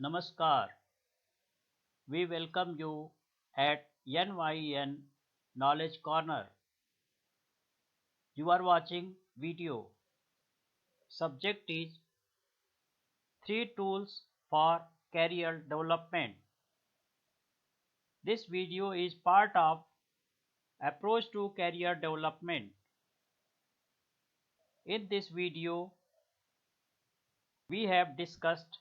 Namaskar. We welcome you at NYN Knowledge Corner. You are watching video. Subject is 3 tools for career development. This video is part of approach to career development. In this video, we have discussed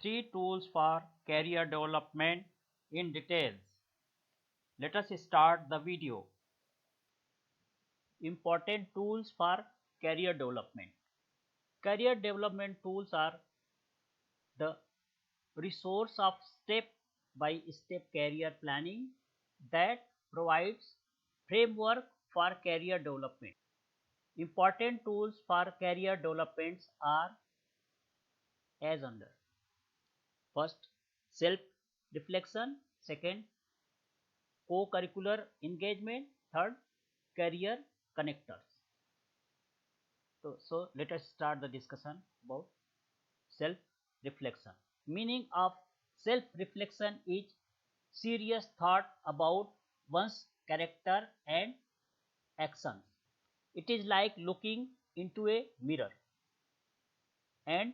3 tools for career development in details. Let us start the video. Important tools for career development. Career development tools are the resource of step-by-step career planning that provides framework for career development. Important tools for career developments are as under. First, self-reflection. Second, co-curricular engagement. Third, career connectors. So let us start the discussion about self-reflection. Meaning of self-reflection is serious thought about one's character and actions. It is like looking into a mirror and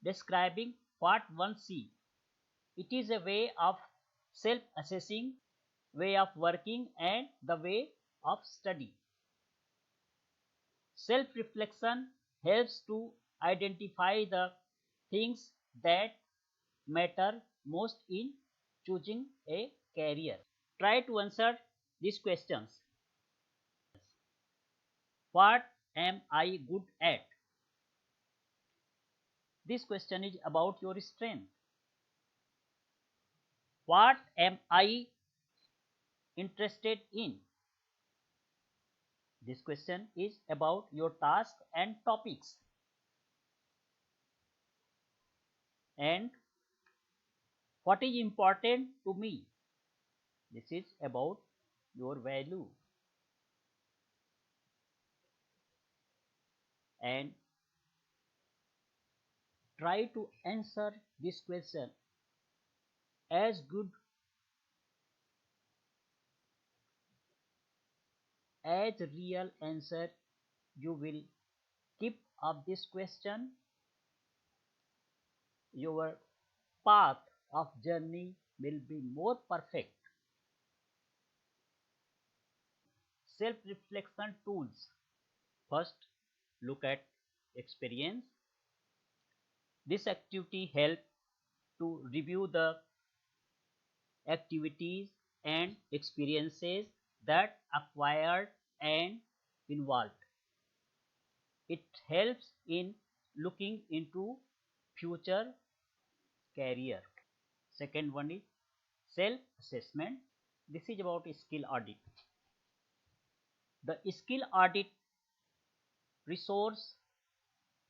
describing what one sees. It is a way of self-assessing, way of working and the way of study. Self-reflection helps to identify the things that matter most in choosing a career. Try to answer these questions. What am I good at? This question is about your strength. What am I interested in? This question is about your task and topics. And what is important to me? This is about your value. And try to answer this question as good as real answer you will keep up this question, your path of journey will be more perfect. Self-reflection tools. First, look at experience. This activity helps to review the activities and experiences that acquired and involved. It helps in looking into future career. Second one is self-assessment. This is about skill audit. The skill audit resource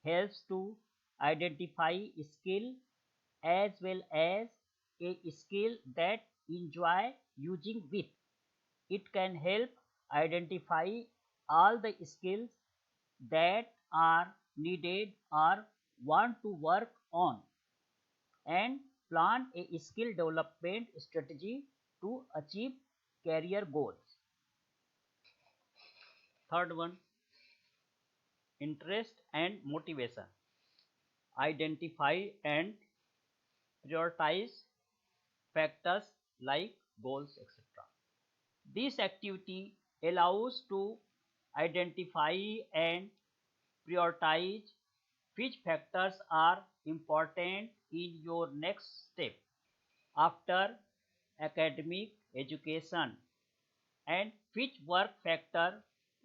helps to identify skill as well as a skill that enjoy using with. It can help identify all the skills that are needed or want to work on and plan a skill development strategy to achieve career goals. Third one, interest and motivation. Identify and prioritize factors like goals, etc. This activity allows to identify and prioritize which factors are important in your next step after academic education and which work factor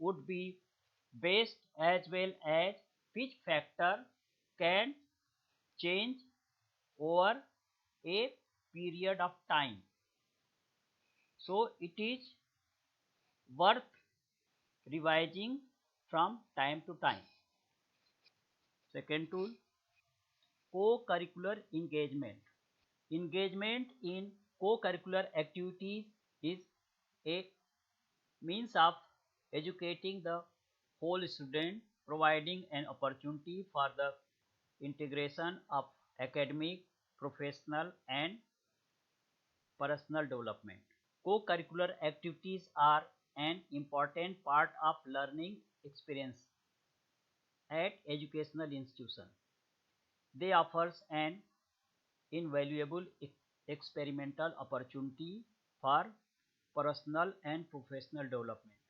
would be best as well as which factor can change over a period of time. So it is worth revising from time to time. Second tool, co-curricular engagement. Engagement in co-curricular activities is a means of educating the whole student, providing an opportunity for the integration of academic, professional, and personal development. Co-curricular activities are an important part of learning experience at educational institution. They offer an invaluable experimental opportunity for personal and professional development.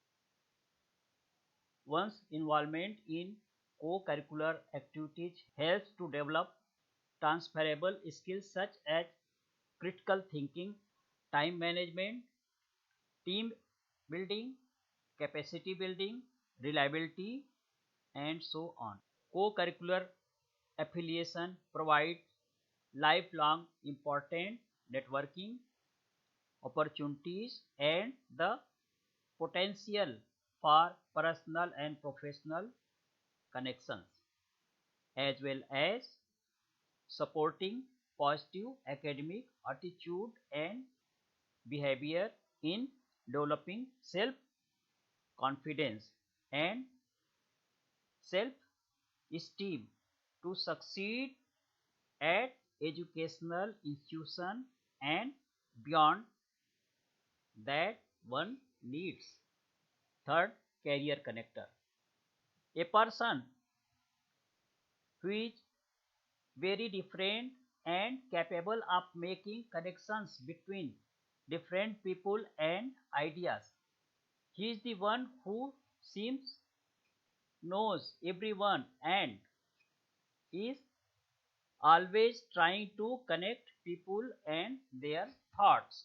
One's involvement in co-curricular activities helps to develop transferable skills such as critical thinking, time management, team building, capacity building, reliability, and so on. Co-curricular affiliation provides lifelong important networking opportunities and the potential for personal and professional connections, as well as supporting positive academic attitude and behavior in developing self confidence and self esteem to succeed at educational institution and beyond that one needs. Third, career connector. A person who is very different and capable of making connections between different people and ideas. He is the one who seems knows everyone and is always trying to connect people and their thoughts.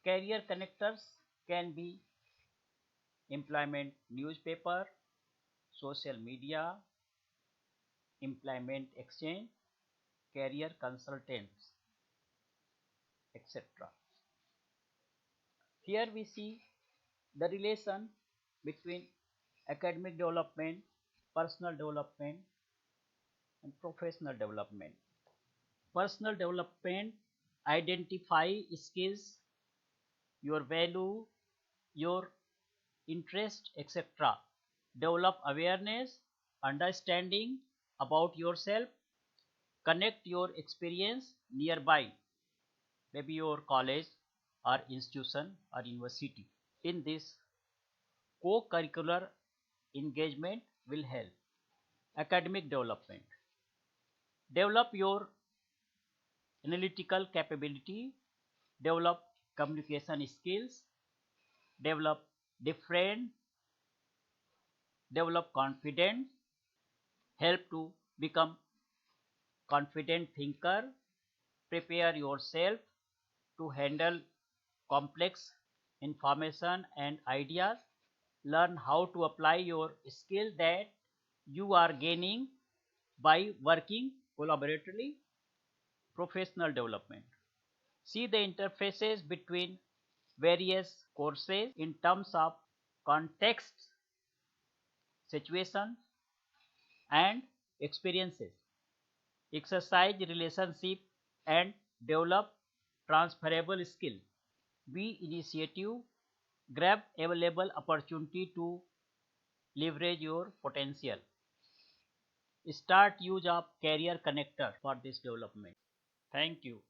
Career connectors can be employment newspaper, social media, employment exchange, career consultants, etc. Here we see the relation between academic development, personal development, and professional development. Personal development identify skills, your value, your interest, etc. Develop awareness, understanding about yourself, connect your experience nearby, maybe your college or institution or university. In this, co-curricular engagement will help. Academic development. Develop your analytical capability, develop communication skills, develop different, develop confidence, help to become confident thinker, prepare yourself to handle complex information and ideas, learn how to apply your skill that you are gaining by working collaboratively. Professional development. See the interfaces between various courses in terms of context, situation, and experiences. Exercise relationship and develop transferable skill. Be initiative, grab available opportunity to leverage your potential. Start use of career connector for this development. Thank you.